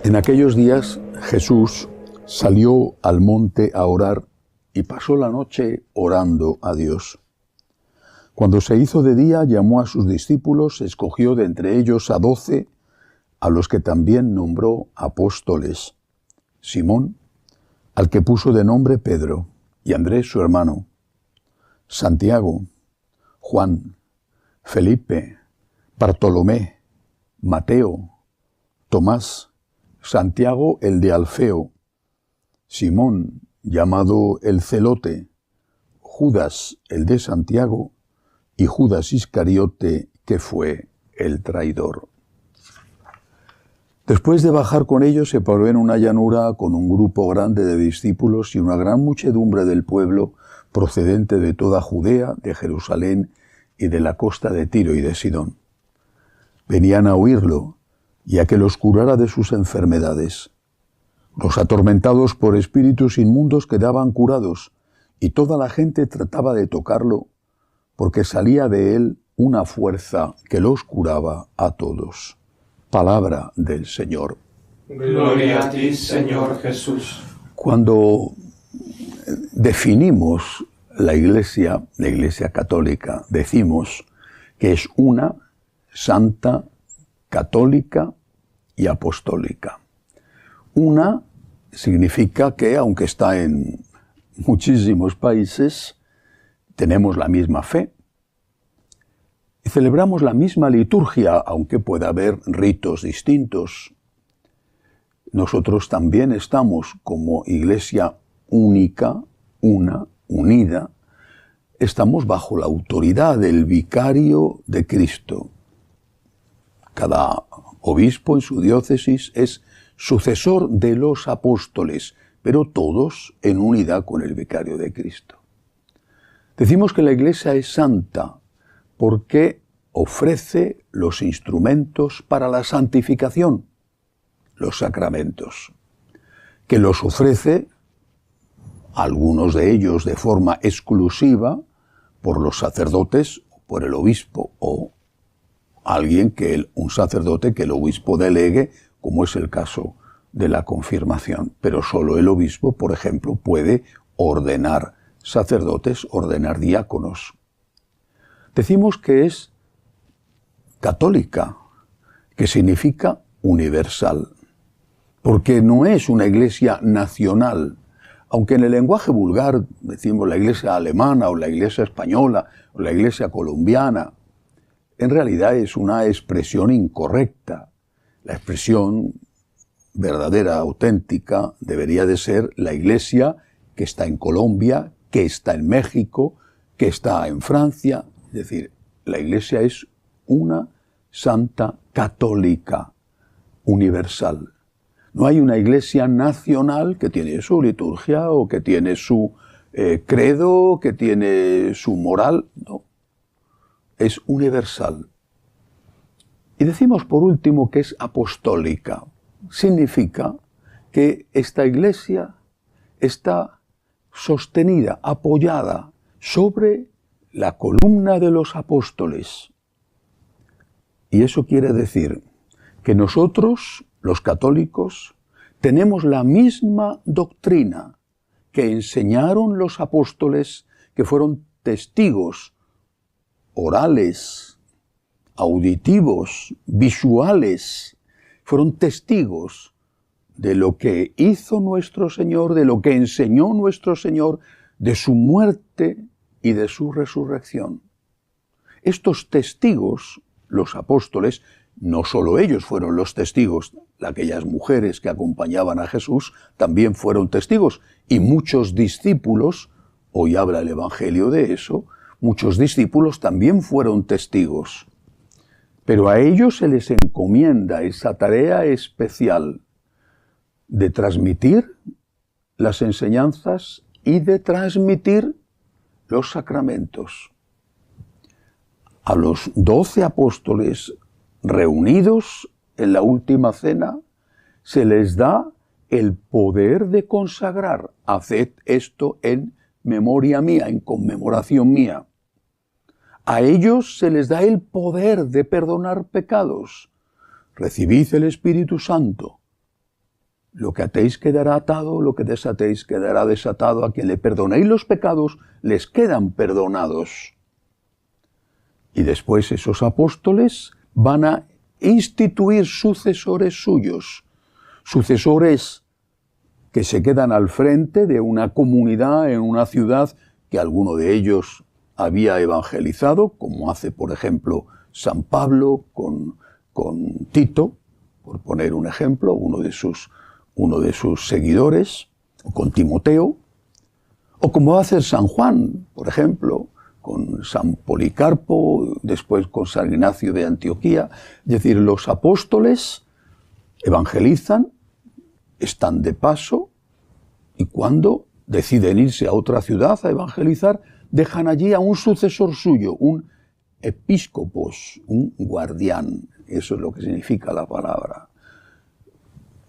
En aquellos días Jesús salió al monte a orar y pasó la noche orando a Dios. Cuando se hizo de día, llamó a sus discípulos, escogió de entre ellos a 12, a los que también nombró apóstoles: Simón, al que puso de nombre Pedro, y Andrés su hermano, Santiago, Juan, Felipe, Bartolomé, Mateo, Tomás, Santiago el de Alfeo, Simón, llamado el Celote, Judas el de Santiago, y Judas Iscariote, que fue el traidor. Después de bajar con ellos, se paró en una llanura con un grupo grande de discípulos y una gran muchedumbre del pueblo procedente de toda Judea, de Jerusalén y de la costa de Tiro y de Sidón. Venían a oírlo y a que los curara de sus enfermedades. Los atormentados por espíritus inmundos quedaban curados, y toda la gente trataba de tocarlo, porque salía de él una fuerza que los curaba a todos. Palabra del Señor. Gloria a ti, Señor Jesús. Cuando definimos la Iglesia católica, decimos que es una, santa, católica y apostólica. Una significa que, aunque está en muchísimos países, tenemos la misma fe y celebramos la misma liturgia, aunque pueda haber ritos distintos. Nosotros también estamos como Iglesia única, una, unida, estamos bajo la autoridad del vicario de Cristo. Cada obispo en su diócesis es sucesor de los apóstoles, pero todos en unidad con el vicario de Cristo. Decimos que la Iglesia es santa porque ofrece los instrumentos para la santificación, los sacramentos, que los ofrece, algunos de ellos de forma exclusiva, por los sacerdotes, por el obispo o un sacerdote que el obispo delegue, como es el caso de la confirmación. Pero solo el obispo, por ejemplo, puede ordenar sacerdotes, ordenar diáconos. Decimos que es católica, que significa universal, porque no es una iglesia nacional, aunque en el lenguaje vulgar decimos la iglesia alemana o la iglesia española o la iglesia colombiana. En realidad es una expresión incorrecta. La expresión verdadera, auténtica, debería de ser la iglesia que está en Colombia, que está en México, que está en Francia. Es decir, la Iglesia es una santa católica universal. No hay una Iglesia nacional que tiene su liturgia o que tiene su credo, que tiene su moral. No, es universal. Y decimos por último que es apostólica. Significa que esta Iglesia está sostenida, apoyada sobre la columna de los apóstoles. Y eso quiere decir que nosotros, los católicos, tenemos la misma doctrina que enseñaron los apóstoles, que fueron testigos orales, auditivos, visuales, fueron testigos de lo que hizo nuestro Señor, de lo que enseñó nuestro Señor, de su muerte y de su resurrección. Estos testigos, los apóstoles, no solo ellos fueron los testigos, aquellas mujeres que acompañaban a Jesús también fueron testigos, y muchos discípulos, hoy habla el Evangelio de eso, muchos discípulos también fueron testigos. Pero a ellos se les encomienda esa tarea especial de transmitir las enseñanzas y de transmitir los sacramentos. A los 12 apóstoles reunidos en la última cena se les da el poder de consagrar. Haced esto en memoria mía, en conmemoración mía. A ellos se les da el poder de perdonar pecados. Recibid el Espíritu Santo. Lo que atéis quedará atado, lo que desatéis quedará desatado. A quien le perdonéis los pecados, les quedan perdonados. Y después esos apóstoles van a instituir sucesores suyos, sucesores que se quedan al frente de una comunidad en una ciudad que alguno de ellos había evangelizado, como hace, por ejemplo, San Pablo con Tito, por poner un ejemplo, uno de sus seguidores, o con Timoteo, o como va a hacer San Juan, por ejemplo, con San Policarpo, después con San Ignacio de Antioquía. Es decir, los apóstoles evangelizan, están de paso, y cuando deciden irse a otra ciudad a evangelizar, dejan allí a un sucesor suyo, un episcopos, un guardián. Eso es lo que significa la palabra.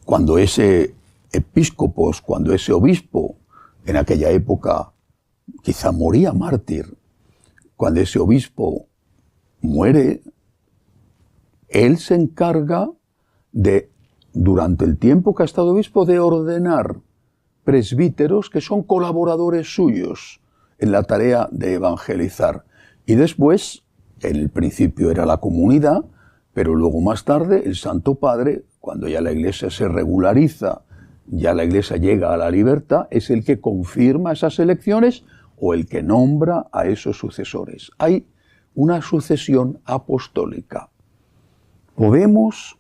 Cuando ese episcopos, cuando ese obispo, en aquella época quizá moría mártir, cuando ese obispo muere, él se encarga de, durante el tiempo que ha estado obispo, de ordenar presbíteros que son colaboradores suyos en la tarea de evangelizar. Y después, en el principio era la comunidad, pero luego más tarde el Santo Padre, cuando ya la Iglesia se regulariza, ya la Iglesia llega a la libertad, es el que confirma esas elecciones o el que nombra a esos sucesores. Hay una sucesión apostólica. Podemos,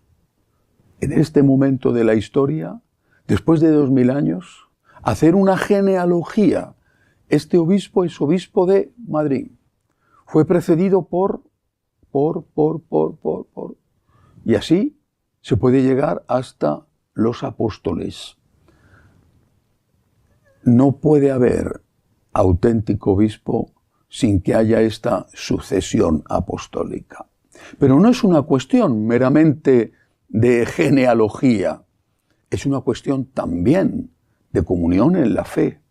en este momento de la historia, después de 2000 años, hacer una genealogía. Este obispo es obispo de Madrid. Fue precedido por. Y así se puede llegar hasta los apóstoles. No puede haber auténtico obispo sin que haya esta sucesión apostólica. Pero no es una cuestión meramente de genealogía, es una cuestión también de comunión en la fe.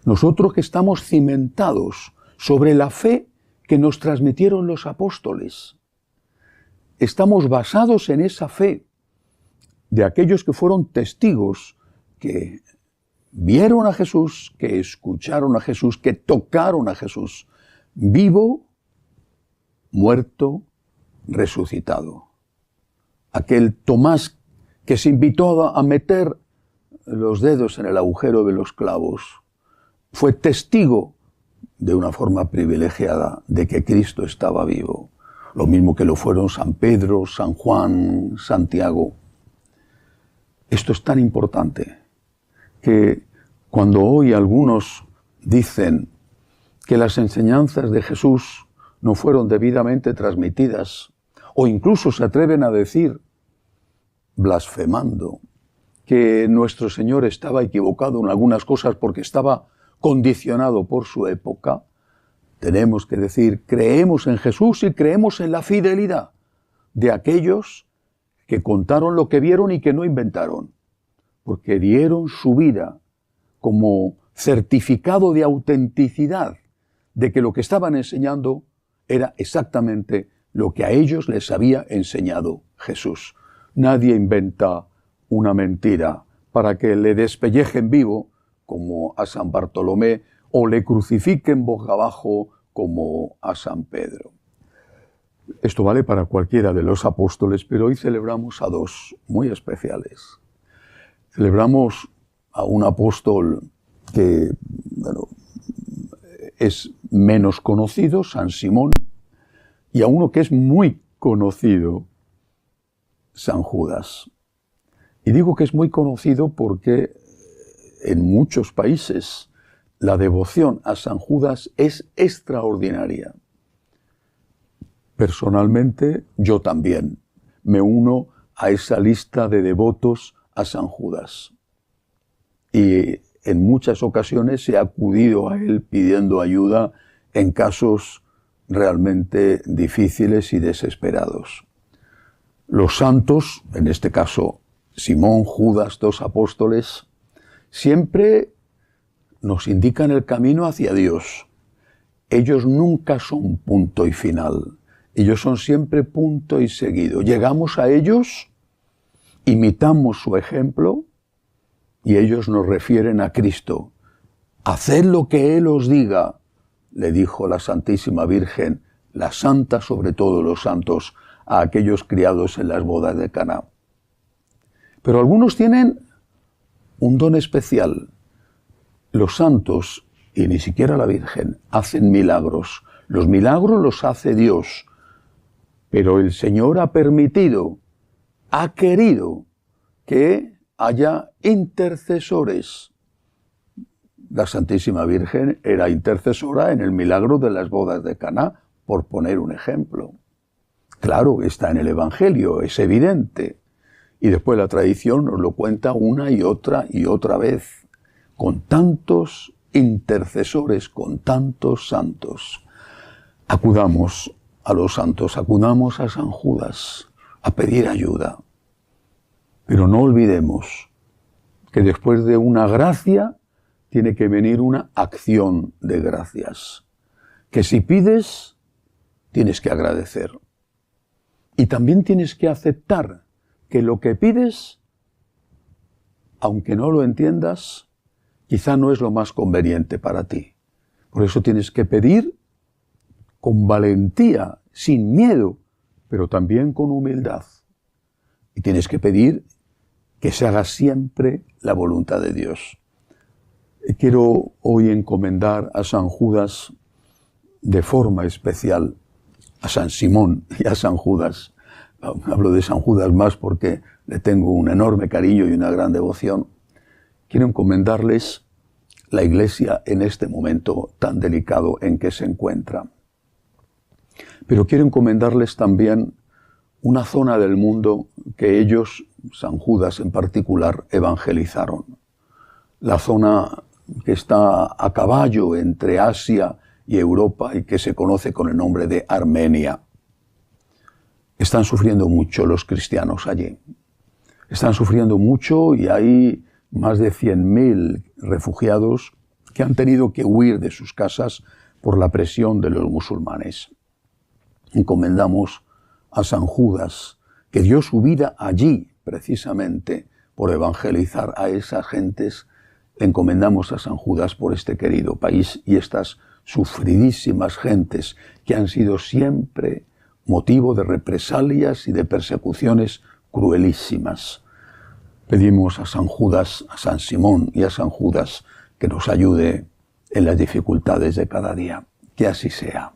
Nosotros que estamos cimentados sobre la fe que nos transmitieron los apóstoles, estamos basados en esa fe de aquellos que fueron testigos, que vieron a Jesús, que escucharon a Jesús, que tocaron a Jesús, vivo, muerto, resucitado. Aquel Tomás que se invitó a meter los dedos en el agujero de los clavos, fue testigo de una forma privilegiada de que Cristo estaba vivo. Lo mismo que lo fueron San Pedro, San Juan, Santiago. Esto es tan importante que cuando hoy algunos dicen que las enseñanzas de Jesús no fueron debidamente transmitidas, o incluso se atreven a decir, blasfemando, que nuestro Señor estaba equivocado en algunas cosas porque estaba condicionado por su época, tenemos que decir, creemos en Jesús y creemos en la fidelidad de aquellos que contaron lo que vieron y que no inventaron, porque dieron su vida como certificado de autenticidad de que lo que estaban enseñando era exactamente lo que a ellos les había enseñado Jesús. Nadie inventa una mentira para que le despellejen vivo, como a San Bartolomé, o le crucifiquen boca abajo, como a San Pedro. Esto vale para cualquiera de los apóstoles, pero hoy celebramos a dos muy especiales. Celebramos a un apóstol que es menos conocido, San Simón, y a uno que es muy conocido, San Judas. Y digo que es muy conocido porque en muchos países la devoción a San Judas es extraordinaria. Personalmente, yo también me uno a esa lista de devotos a San Judas. Y en muchas ocasiones he acudido a él pidiendo ayuda en casos realmente difíciles y desesperados. Los santos, en este caso Simón, Judas, dos apóstoles, siempre nos indican el camino hacia Dios. Ellos nunca son punto y final. Ellos son siempre punto y seguido. Llegamos a ellos, imitamos su ejemplo y ellos nos refieren a Cristo. Haced lo que Él os diga, le dijo la Santísima Virgen, la Santa sobre todos los santos, a aquellos criados en las bodas de Caná. Pero algunos tienen un don especial. Los santos, y ni siquiera la Virgen, hacen milagros. Los milagros los hace Dios. Pero el Señor ha permitido, ha querido que haya intercesores. La Santísima Virgen era intercesora en el milagro de las bodas de Caná, por poner un ejemplo. Claro, está en el Evangelio, es evidente. Y después la tradición nos lo cuenta una y otra vez, con tantos intercesores, con tantos santos. Acudamos a los santos, acudamos a San Judas a pedir ayuda. Pero no olvidemos que después de una gracia tiene que venir una acción de gracias. Que si pides, tienes que agradecer. Y también tienes que aceptar que lo que pides, aunque no lo entiendas, quizá no es lo más conveniente para ti. Por eso tienes que pedir con valentía, sin miedo, pero también con humildad. Y tienes que pedir que se haga siempre la voluntad de Dios. Quiero hoy encomendar a San Judas de forma especial, a San Simón y a San Judas. Hablo de San Judas más porque le tengo un enorme cariño y una gran devoción. Quiero encomendarles la Iglesia en este momento tan delicado en que se encuentra. Pero quiero encomendarles también una zona del mundo que ellos, San Judas en particular, evangelizaron. La zona que está a caballo entre Asia y Europa y que se conoce con el nombre de Armenia. Están sufriendo mucho los cristianos allí. Están sufriendo mucho y hay más de 100.000 refugiados que han tenido que huir de sus casas por la presión de los musulmanes. Encomendamos a San Judas, que dio su vida allí precisamente por evangelizar a esas gentes. Encomendamos a San Judas por este querido país y estas sufridísimas gentes que han sido siempre motivo de represalias y de persecuciones cruelísimas. Pedimos a San Judas, a San Simón y a San Judas que nos ayude en las dificultades de cada día. Que así sea.